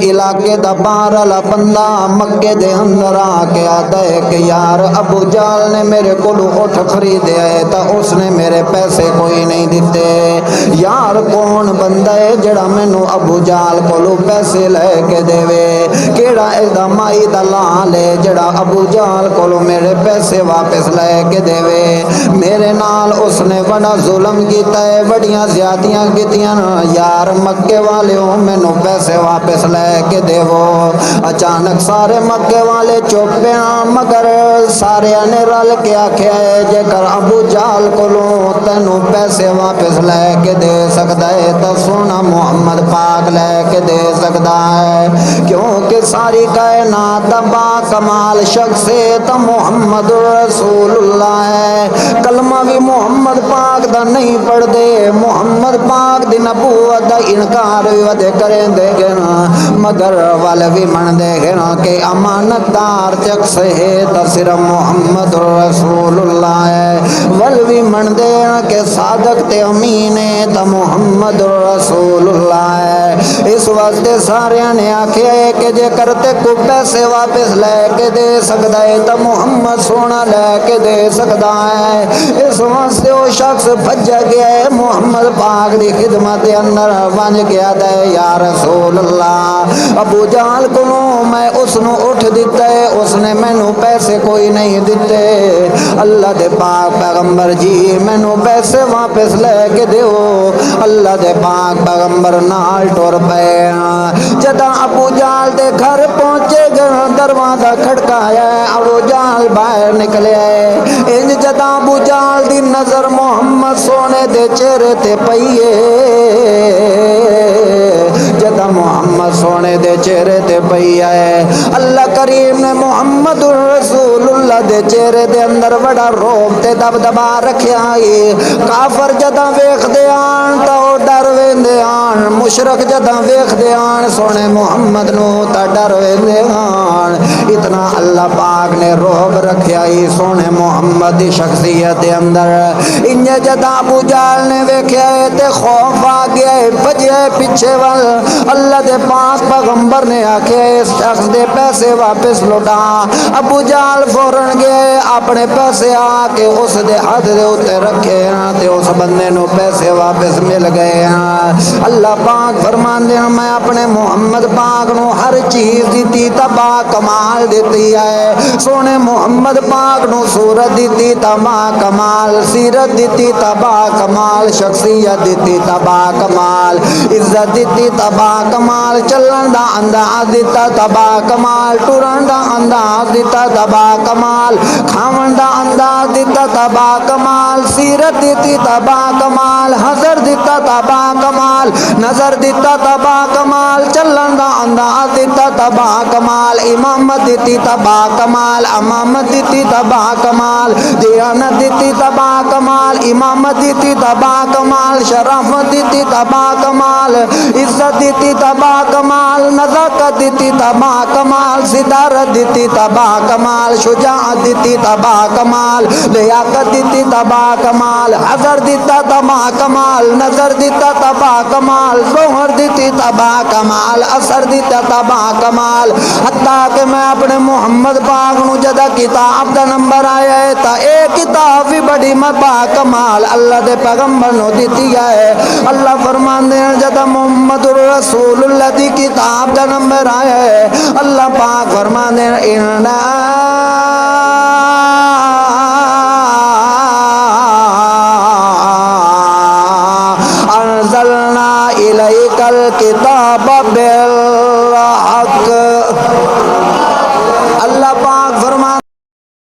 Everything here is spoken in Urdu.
علاقے دا باہر والا بندہ مکے دے اندر آ کے آتا ہے کہ یار ابو جال نے میرے کو اٹھ خریدے ہے تا اس نے میرے پیسے کوئی نہیں دیتے. یار کون بندہ ہے جڑا مینوں ابو جال کو پیسے لے کے دے وے؟ کیڑا ایدا مائی دا لال ہے جڑا ابو جال کو میرے پیسے واپس لے کے دے وے؟ میرے نال اس نے بڑا ظلم کیتا ہے، بڑیاں زیادتیاں کیتیاں. یار مکے والےوں مینوں پیسے واپس لے کے دیو. اچانک سارے مکے والے چپ پیاں، مگر سارے نے رل کے آکھیا ہے جے کر ابو جال کولوں تینوں پیسے واپس لے کے دے سکدا ہے تو سونا محمد پاک لے کے دے سکدا ہے، کیونکہ ساری کائنات دا با کمال شخص ہے تو محمد رسول اللہ ہے. کلمہ بھی محمد پاک دا نہیں پڑھ دے، محمد پاک دی نبوت دا انکار بھی ودے کریں دے گے نا، مگر والے بھی من دے گے نا کہ امانت دار شخص ہے تو صرف محمد رسول اللہ ہے. ول بھی من دے گا کہ صادق تے امین ہے تو محمد رسول اللہ ہے. اس واسطے سارے نے آکھے ہے کہ جے کرتے کو پیسے واپس لے کے دے سکدا ہے تو محمد سونا لے کے دے سکدا ہے. اس واسطے وہ شخص بھجا گیا ہے محمد پاک دی خدمت اندر بن گیا دے یا رسول اللہ ابو جہل کو میں اس نو اٹھ دیتا ہے، اس نے مینوں پیسے کوئی نہیں دیتے. اللہ دے پاک پیغمبر جی مینوں پیسے واپس لے کے دیو. اللہ دے پاک پیغمبر نال ٹر پے. جدا ابو جہل دے گھر پہنچے گئے، دروازہ کھڑکایا، ابو جہل باہر نکلے. انج جدا ابو جہل دی نظر محمد سونے دے چہرے تے پئیے، جدا محمد سونے دے چہرے تے پئی ہے. اللہ کریم نے محمد رسول اللہ دے چہرے دے اندر بڑا روب تے دبدبا رکھیا ہے. کافر جدا ویکھ دے آن تا او ڈر ویندے آن، مشرک جدا ویکھ دے آن سونے محمد نو تا ڈر ویندے آن. اتنا اللہ پاک نے روب رکھیا ہے سونے محمد دی شخصیت دے اندر. انج جدا ابو جہل نے ویکھیا ہے تے خوف آ گیا ہے، بھجیا پیچھے ول. اللہ دے پاک پیغمبر نے آکھے اس شخص دے پیسے واپس لوٹا. ابو جہل فوراً گئے، اپنے پیسے آ کے اس دے ہاتھ دے اوتے رکھے تے اس بندے نو پیسے واپس مل گئے. اللہ پاک فرماندے ہیں میں اپنے محمد پاک نو ہر چیز دیتی تبا کمال دیتی ہے. سونے محمد پاک نو صورت دیتی تبا کمال، سیرت دیتی تبا کمال، شخصیت دیتی تبا کمال، عزت دیتی تبا کمال، چلن دا انداز دیتا تبا کمال، ٹرن دا انداز دیتا تبا کمال، کھاون دا انداز دیتا تبا کمال، سیرت دیتی تبا کمال، حضر دیتا تبا کمال، نظر دیتا تبا کمال، چلن دا انداز دیتا تبا کمال، امامت دیتی تبا کمال، امامت دیتی تبا کمال، دیانت دیتی تبا کمال، امامت دیتی تبا کمال، شرافت دیتی تبا کمال، عزت دیتی تبا کمال، نزاکت دیتی تبا کمال، صدارت دیتی تبا کمال، شجاعت دیتی تبا کمال، لیاقت دیتی تبا کمال، حضر دیتا تبا کمال، نظر دیتا تبا کمال، ظہر دیتی تبا کمال، اثر دیتا تبا کمال. حتیٰ کہ میں اپنے محمد پاک نو جدا کتاب دا نمبر آیا ہے تا اے کتاب بھی بڑی با کمال اللہ دے پیغمبر نو دیتی ہے. اللہ فرماندے ہیں جدا محمد رسول اللہ دی کتاب دا نمبر آیا ہے، اللہ پاک فرماندے ہیں اننا انزلنا الیک الکتاب